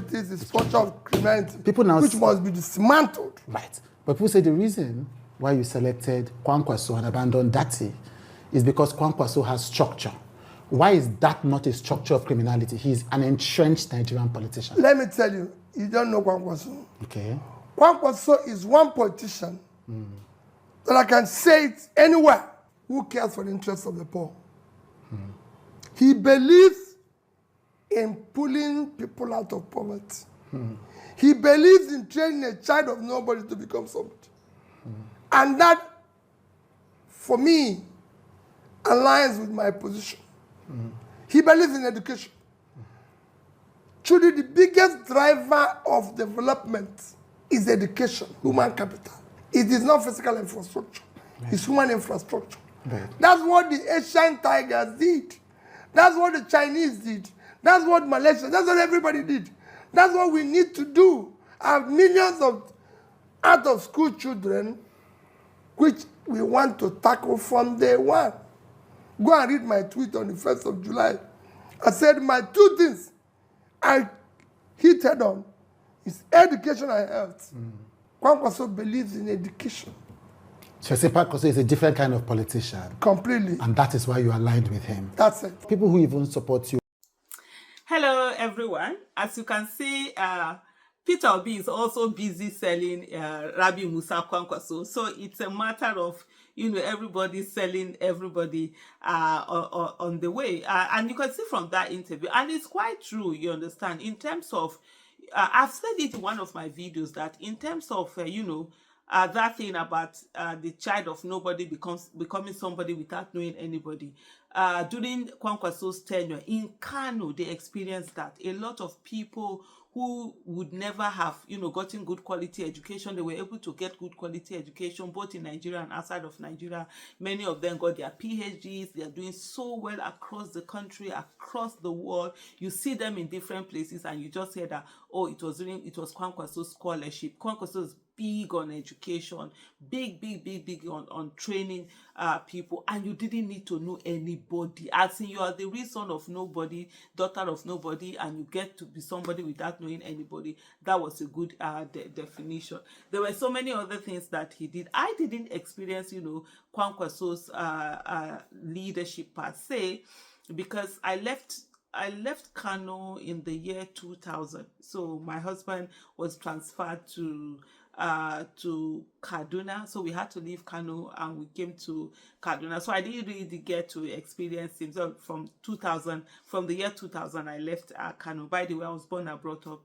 politics, the structure of criminality, people now which must be dismantled. Right. But people say the reason why you selected Kwankwaso and abandoned Dati is because Kwankwaso has structure. Why is that not a structure of criminality? He's an entrenched Nigerian politician. Let me tell you, you don't know Kwankwaso. Okay. Kwankwaso is one politician that I can say it anywhere who cares for the interests of the poor. He believes in pulling people out of poverty. He believes in training a child of nobody to become somebody. And that, for me, aligns with my position. He believes in education. Truly, the biggest driver of development is education, human capital. It is not physical infrastructure. It's human infrastructure. That's what the Asian tigers did. That's what the Chinese did. That's what Malaysia, that's what everybody did. That's what we need to do. I have millions of out-of-school children which we want to tackle from day one. Go and read my tweet on the 1st of July. I said my two things I hit head on is education and health. Kwankwaso believes in education. So Kwankwaso is a different kind of politician. Completely. And that is why you aligned with him. That's it. People who even support you. Hello, everyone. As you can see, Peter Obi is also busy selling Rabi Musa Kwankwaso. So it's a matter of, everybody selling everybody on the way. And you can see from that interview, and it's quite true, you understand, in terms of, I've said it in one of my videos that in terms of, that thing about the child of nobody becoming somebody without knowing anybody. During Kwankwaso's tenure in Kano, they experienced that. A lot of people who would never have, gotten good quality education, they were able to get good quality education both in Nigeria and outside of Nigeria. Many of them got their PhDs. They are doing so well across the country, across the world. You see them in different places, and you just hear that, oh, it was Kwankwaso's scholarship. Kwankwaso is big on education, big on training people, and you didn't need to know anybody. As in, you are the real son of nobody, daughter of nobody, and you get to be somebody without knowing anybody. That was a good definition. There were so many other things that he did. I didn't experience, Kwankwaso's leadership per se, because I left Kano in the year 2000. So my husband was transferred to Kaduna, so we had to leave Kano and we came to Kaduna. So I didn't really get to experience him. So from the year 2000, I left Kano. By the way, I was born and brought up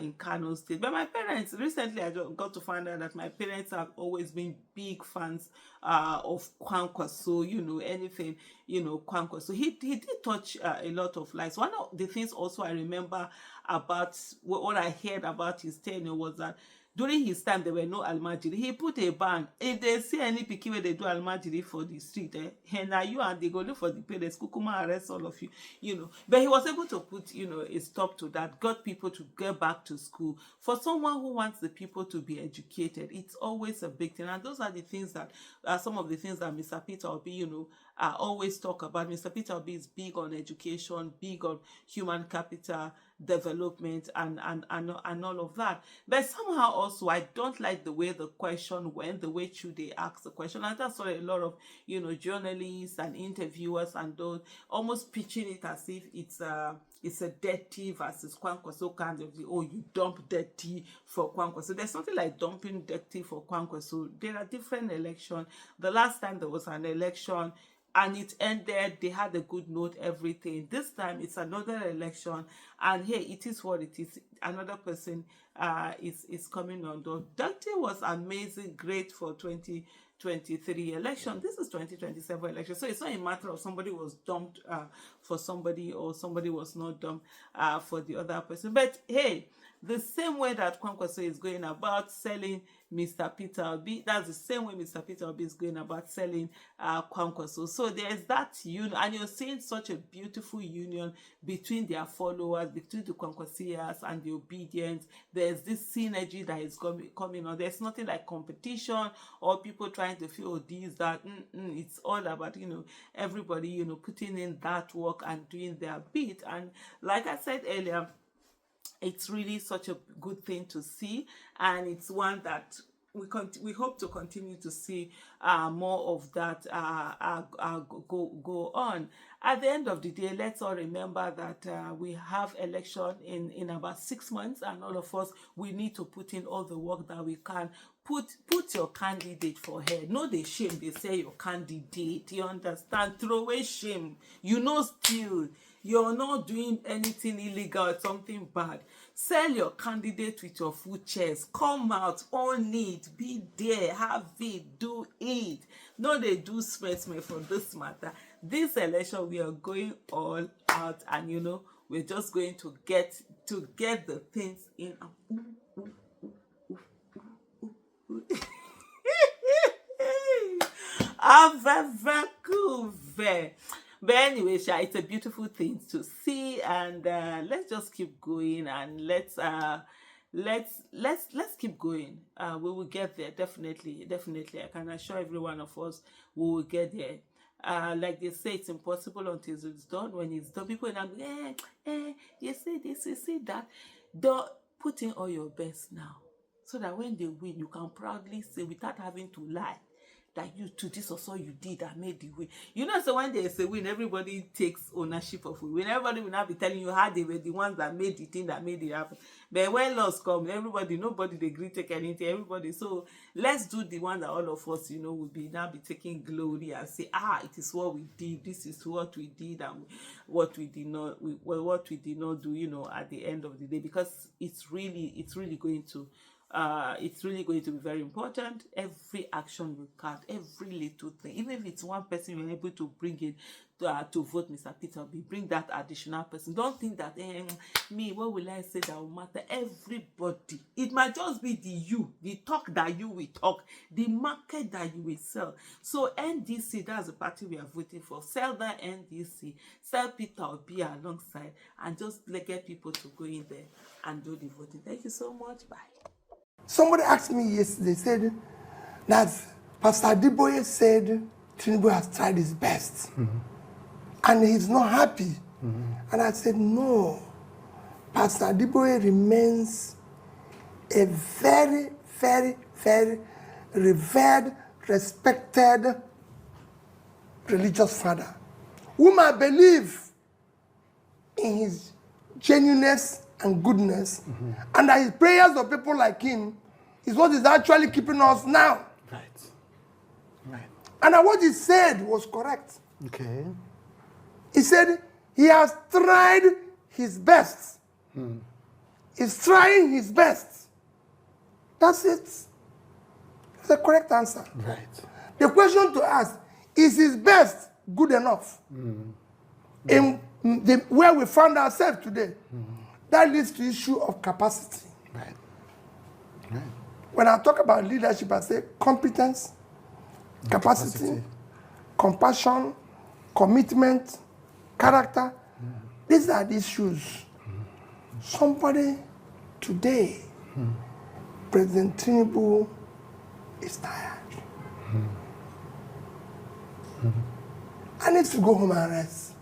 in Kano State. But my parents, recently I got to find out that my parents have always been big fans of Kwankwaso, anything, Kwankwaso. He did touch a lot of lives. One of the things also I remember about what I heard about his tenure was that during his time, there were no almajiri. He put a ban. If they see any pikin where they do almajiri for the street, now you and they go look for the parents, kukuma arrest all of you, But he was able to put, a stop to that, got people to get back to school. For someone who wants the people to be educated, it's always a big thing. And those are the things that, some of the things that Mr. Peter Obi, always talk about. Mr. Peter Obi is big on education, big on human capital development and all of that. But somehow also I don't like the way the question went, the way they asked the question. And that's why a lot of journalists and interviewers and those almost pitching it as if it's a dirty versus Kwankwaso kind of thing. Oh, you dump dirty for Kwankwaso. There's nothing like dumping dirty for Kwankwaso. There are different elections. The last time there was an election and it ended, they had a good note, everything. This time it's another election, and hey, it is what it is. Another person is coming on. That was amazing, great for 2023 election. This is 2027 election, so it's not a matter of somebody was dumped for somebody or somebody was not dumped for the other person. But hey, the same way that Kwankwaso is going about selling Mr. Peter Obi, that's the same way Mr. Peter Obi is going about selling Kwankwaso. So there's that union, and you're seeing such a beautiful union between their followers, between the Kwankwasians and the obedience. There's this synergy that is coming on. There's nothing like competition or people trying to feel this, that. It's all about, everybody, putting in that work and doing their bit. And like I said earlier, It's really such a good thing to see, and it's one that we hope to continue to see more of that go on. At the end of the day, let's all remember that we have election in about 6 months, and all of us, we need to put in all the work that we can. Put your candidate for head. No, they shame. They say your candidate. You understand? Throw away shame. You know, still you're not doing anything illegal or something bad. Sell your candidate with your full chest. Come out, own it, be there, have it, do it. No, they do smell for this matter. This election, we are going all out, and we're just going to get the things in. But anyway, Sha, it's a beautiful thing to see, and let's just keep going, and let's keep going. We will get there, definitely. I can assure every one of us we will get there. Like they say, it's impossible until it's done. When it's done, people are now you say this, you say that. Don't put in all your best now, so that when they win, you can proudly say, without having to lie, that you too, this was all you did that made the win. So when there's a win, everybody takes ownership of it. When everybody will not be telling you how they were the ones that made the thing that made it happen. But when loss come, nobody they agree take anything, everybody. So let's do the one that all of us, will be taking glory and say, it is what we did, this is what we did, and what we did not do, at the end of the day, because it's really going to be very important. Every action will count, every little thing. Even if it's one person you're able to bring in to vote Mr. Peter Obi, bring that additional person. Don't think that me, what will I say that will matter? Everybody. It might just be the talk that you will talk, the market that you will sell. So NDC, that's the party we are voting for. Sell that NDC, sell Peter Obi alongside, and just get people to go in there and do the voting. Thank you so much. Bye. Somebody asked me yesterday, said that Pastor Adeboye said Tinubu has tried his best and he's not happy. And I said, no, Pastor Adeboye remains a very, very, very revered, respected religious father whom I believe in his genuineness and goodness, and that his prayers of people like him is what is actually keeping us now. Right. And what he said was correct. Okay. He said he has tried his best. He's trying his best. That's it. It's the correct answer. Right. The question to ask, is his best good enough? In where we found ourselves today, that leads to the issue of capacity. Right. When I talk about leadership, I say competence, capacity, compassion, commitment, character. These are the issues. Somebody today, President Tinubu is tired. I need to go home and rest.